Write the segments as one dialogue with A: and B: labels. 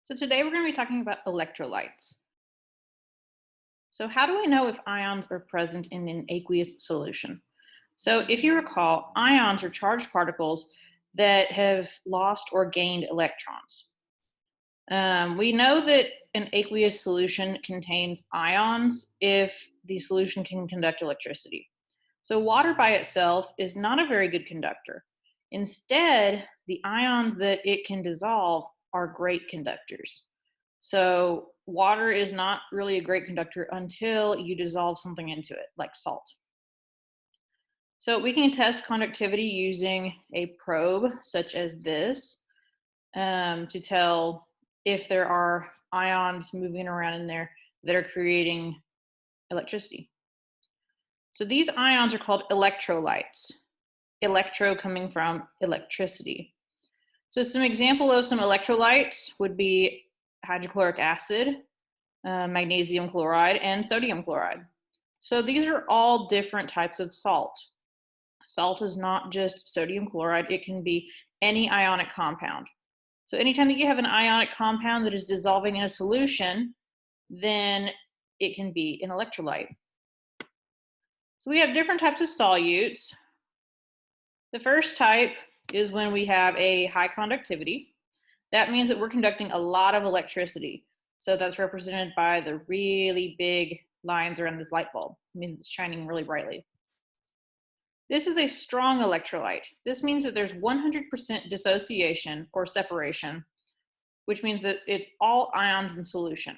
A: So today we're going to be talking about electrolytes. So how do we know if ions are present in an aqueous solution? So if you recall, ions are charged particles that have lost or gained electrons. We know that an aqueous solution contains ions if the solution can conduct electricity. So water by itself is not a very good conductor. Instead, the ions that it can dissolve are great conductors. So water is not really a great conductor until you dissolve something into it, like salt. So we can test conductivity using a probe such as this to tell if there are ions moving around in there that are creating electricity. So these ions are called electrolytes. Electro coming from electricity. So some example of some electrolytes would be hydrochloric acid, magnesium chloride, and sodium chloride. So these are all different types of salt. Salt is not just sodium chloride, it can be any ionic compound. So anytime that you have an ionic compound that is dissolving in a solution, then it can be an electrolyte. So we have different types of solutes. The first type is when we have a high conductivity. That means that we're conducting a lot of electricity. So that's represented by the really big lines around this light bulb. It means it's shining really brightly. This is a strong electrolyte. This means that there's 100% dissociation or separation, which means that it's all ions in solution.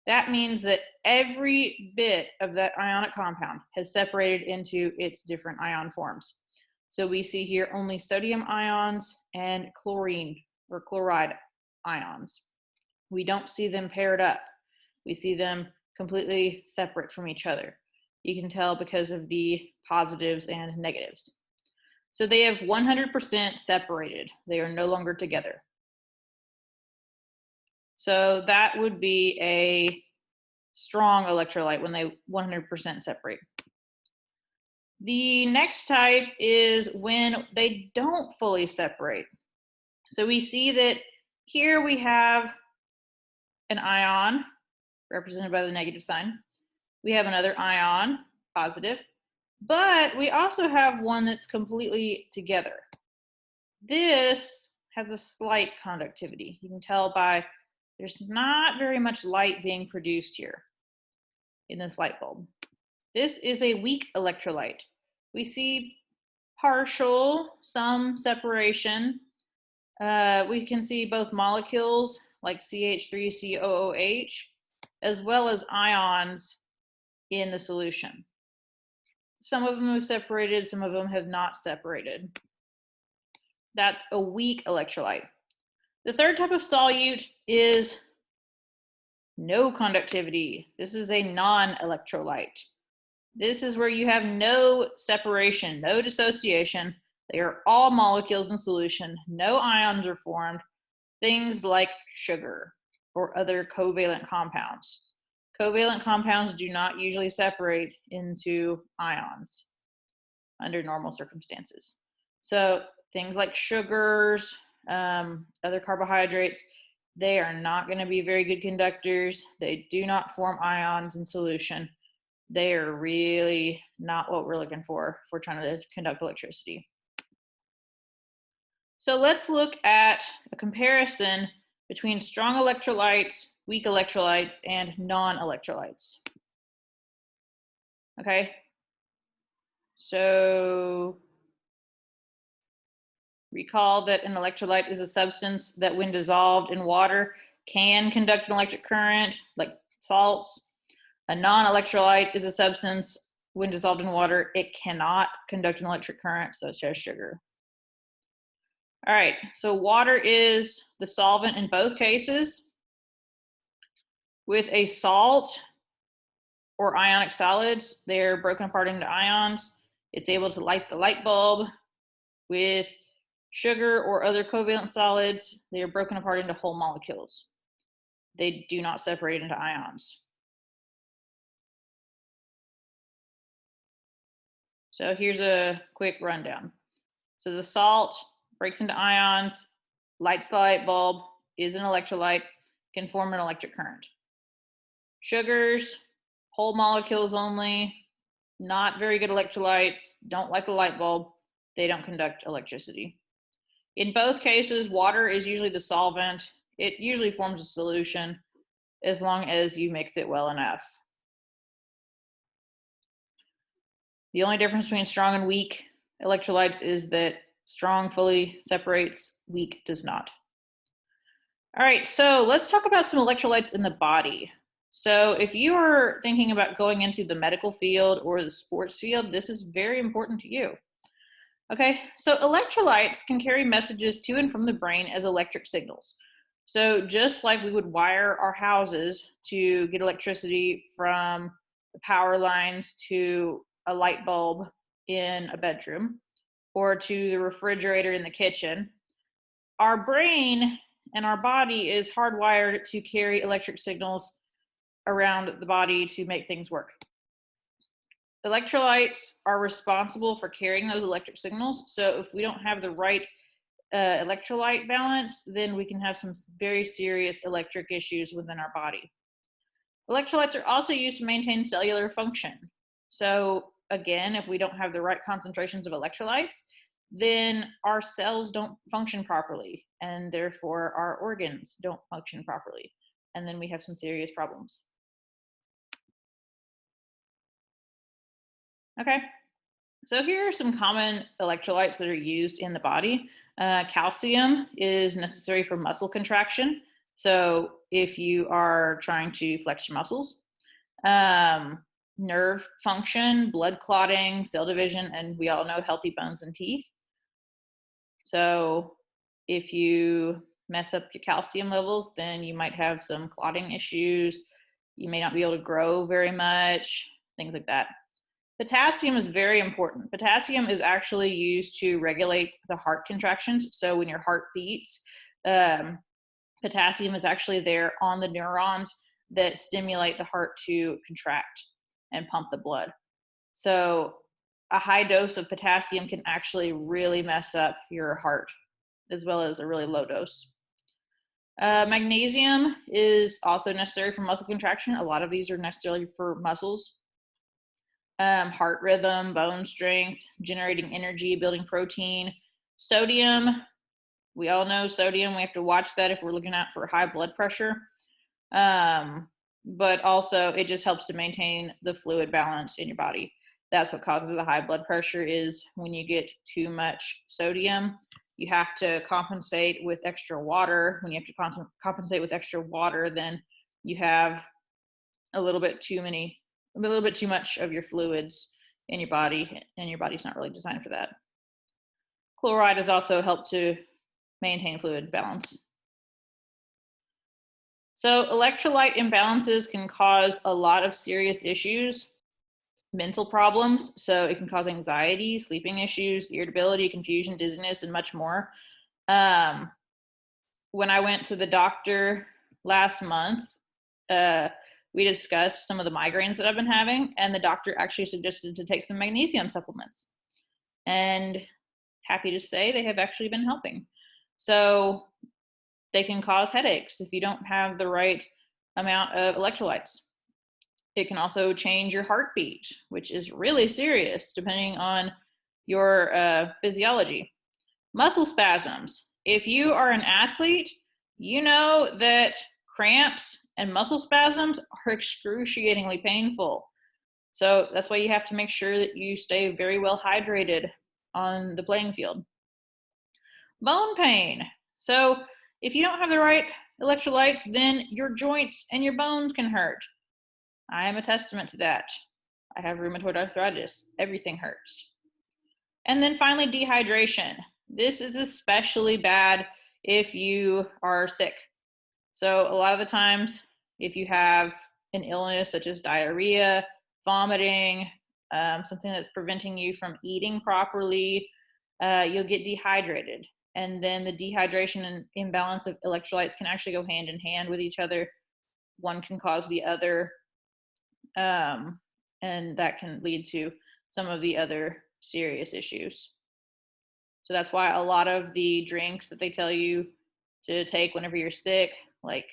A: That means that every bit of that ionic compound has separated into its different ion forms. So we see here only sodium ions and chlorine or chloride ions. We don't see them paired up. We see them completely separate from each other. You can tell because of the positives and negatives. So they have 100% separated. They are no longer together. So that would be a strong electrolyte when they 100% separate. The next type is when they don't fully separate. So we see that here we have an ion represented by the negative sign. We have another ion, positive, but we also have one that's completely together. This has a slight conductivity. You can tell by there's not very much light being produced here in this light bulb. This is a weak electrolyte. We see some separation. We can see both molecules like CH3COOH, as well as ions in the solution. Some of them have separated, some of them have not separated. That's a weak electrolyte. The third type of solute is no conductivity. This is a non-electrolyte. This is where you have no separation, no dissociation. They are all molecules in solution. No ions are formed. Things like sugar or other covalent compounds. Covalent compounds do not usually separate into ions under normal circumstances. So things like sugars, other carbohydrates, they are not going to be very good conductors. They do not form ions in solution. They are really not what we're looking for if we're trying to conduct electricity. So let's look at a comparison between strong electrolytes, weak electrolytes, and non-electrolytes. Okay, so recall that an electrolyte is a substance that when dissolved in water can conduct an electric current, like salts. A non-electrolyte is a substance when dissolved in water, it cannot conduct an electric current, such as sugar. All right, so water is the solvent in both cases. With a salt or ionic solids, they're broken apart into ions. It's able to light the light bulb. With sugar or other covalent solids, they are broken apart into whole molecules. They do not separate into ions. So here's a quick rundown. So the salt breaks into ions, lights the light bulb, is an electrolyte. can form an electric current. Sugars, whole molecules only, not very good electrolytes, don't like a light bulb, they don't conduct electricity. In both cases, water is usually the solvent. It usually forms a solution as long as you mix it well enough. The only difference between strong and weak electrolytes is that strong fully separates, weak does not. All right, so let's talk about some electrolytes in the body. So if you are thinking about going into the medical field or the sports field, this is very important to you. Okay, so electrolytes can carry messages to and from the brain as electric signals. So just like we would wire our houses to get electricity from the power lines to a light bulb in a bedroom or to the refrigerator in the kitchen, our brain and our body is hardwired to carry electric signals around the body to make things work. Electrolytes are responsible for carrying those electric signals. So if we don't have the right electrolyte balance, then we can have some very serious electric issues within our body. Electrolytes are also used to maintain cellular function. So again, if we don't have the right concentrations of electrolytes, then our cells don't function properly, and therefore our organs don't function properly. And then we have some serious problems. Okay, so here are some common electrolytes that are used in the body. Calcium is necessary for muscle contraction. So if you are trying to flex your muscles, nerve function, blood clotting, cell division, and we all know healthy bones and teeth. So if you mess up your calcium levels, then you might have some clotting issues. You may not be able to grow very much, things like that. Potassium is very important. Potassium is actually used to regulate the heart contractions. So when your heart beats, potassium is actually there on the neurons that stimulate the heart to contract and pump the blood. So a high dose of potassium can actually really mess up your heart, as well as a really low dose. Magnesium is also necessary for muscle contraction. A lot of these are necessary for muscles. Heart rhythm, bone strength, generating energy, building protein. Sodium, we all know sodium. We have to watch that if we're looking at for high blood pressure. But also it just helps to maintain the fluid balance in your body. That's what causes the high blood pressure, is when you get too much sodium. You have to compensate with extra water. When you have to compensate with extra water, then you have a little bit too much of your fluids in your body, and your body's not really designed for that. Chloride has also helped to maintain fluid balance. So electrolyte imbalances can cause a lot of serious issues, mental problems. So it can cause anxiety, sleeping issues, irritability, confusion, dizziness, and much more. When I went to the doctor last month, we discussed some of the migraines that I've been having, and the doctor actually suggested to take some magnesium supplements. And happy to say they have actually been helping. So they can cause headaches if you don't have the right amount of electrolytes. It can also change your heartbeat, which is really serious depending on your physiology. Muscle spasms. If you are an athlete, you know that cramps and muscle spasms are excruciatingly painful. So that's why you have to make sure that you stay very well hydrated on the playing field. Bone pain. So if you don't have the right electrolytes, then your joints and your bones can hurt. I am a testament to that. I have rheumatoid arthritis. Everything hurts. And then finally, dehydration. This is especially bad if you are sick. So a lot of the times, if you have an illness such as diarrhea, vomiting, something that's preventing you from eating properly, you'll get dehydrated. And then the dehydration and imbalance of electrolytes can actually go hand in hand with each other. One can cause the other, and that can lead to some of the other serious issues. So that's why a lot of the drinks that they tell you to take whenever you're sick, like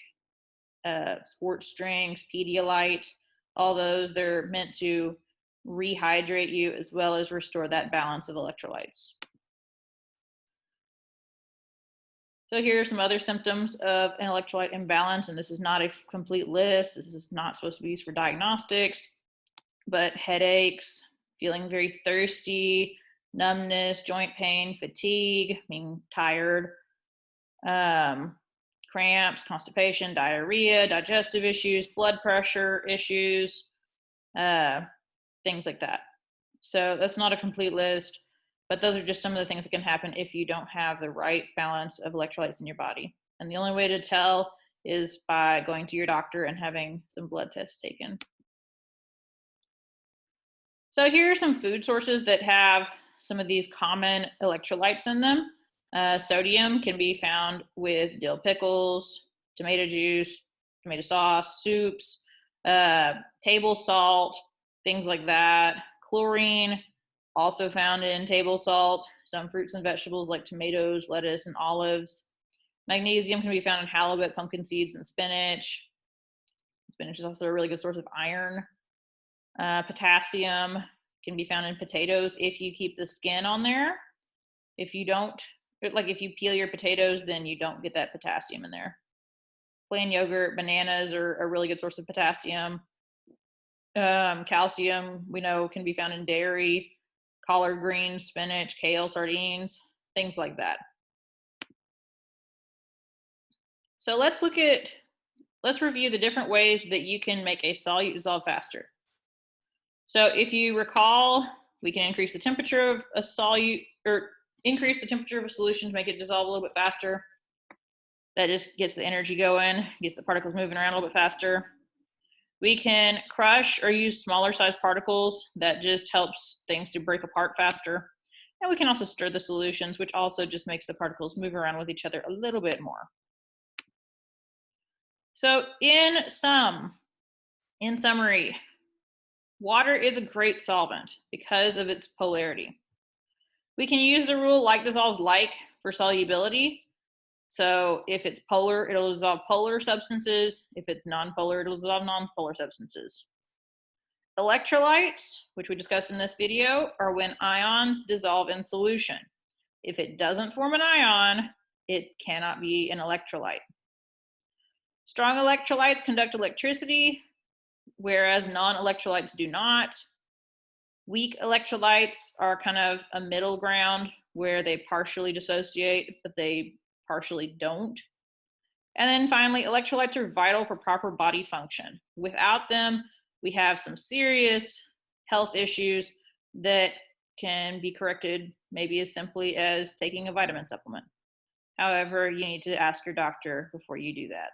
A: sports drinks, Pedialyte, all those, they're meant to rehydrate you as well as restore that balance of electrolytes. So here are some other symptoms of an electrolyte imbalance, and this is not a complete list. This is not supposed to be used for diagnostics, but headaches, feeling very thirsty, numbness, joint pain, fatigue, being tired, cramps, constipation, diarrhea, digestive issues, blood pressure issues, things like that. So that's not a complete list, but those are just some of the things that can happen if you don't have the right balance of electrolytes in your body. And the only way to tell is by going to your doctor and having some blood tests taken. So here are some food sources that have some of these common electrolytes in them. Sodium can be found with dill pickles, tomato juice, tomato sauce, soups, table salt, things like that. Chlorine, also found in table salt, some fruits and vegetables like tomatoes, lettuce, and olives. Magnesium can be found in halibut, pumpkin seeds, and spinach. Spinach is also a really good source of iron. Potassium can be found in potatoes if you keep the skin on there. If you don't, like if you peel your potatoes, then you don't get that potassium in there. Plain yogurt, bananas are a really good source of potassium. Calcium, we know, can be found in dairy, collard greens, spinach, kale, sardines, things like that. So let's review the different ways that you can make a solute dissolve faster. So if you recall, we can increase the temperature of a solute, or increase the temperature of a solution to make it dissolve a little bit faster. That just gets the energy going, gets the particles moving around a little bit faster. We can crush or use smaller size particles. That just helps things to break apart faster. And we can also stir the solutions, which also just makes the particles move around with each other a little bit more. So in summary, water is a great solvent because of its polarity. We can use the rule like dissolves like for solubility. So if it's polar, it'll dissolve polar substances. If it's nonpolar, it'll dissolve nonpolar substances. Electrolytes, which we discussed in this video, are when ions dissolve in solution. If it doesn't form an ion, it cannot be an electrolyte. Strong electrolytes conduct electricity, whereas non-electrolytes do not. Weak electrolytes are kind of a middle ground where they partially dissociate, but they partially don't. And then finally, electrolytes are vital for proper body function. Without them, we have some serious health issues that can be corrected maybe as simply as taking a vitamin supplement. However, you need to ask your doctor before you do that.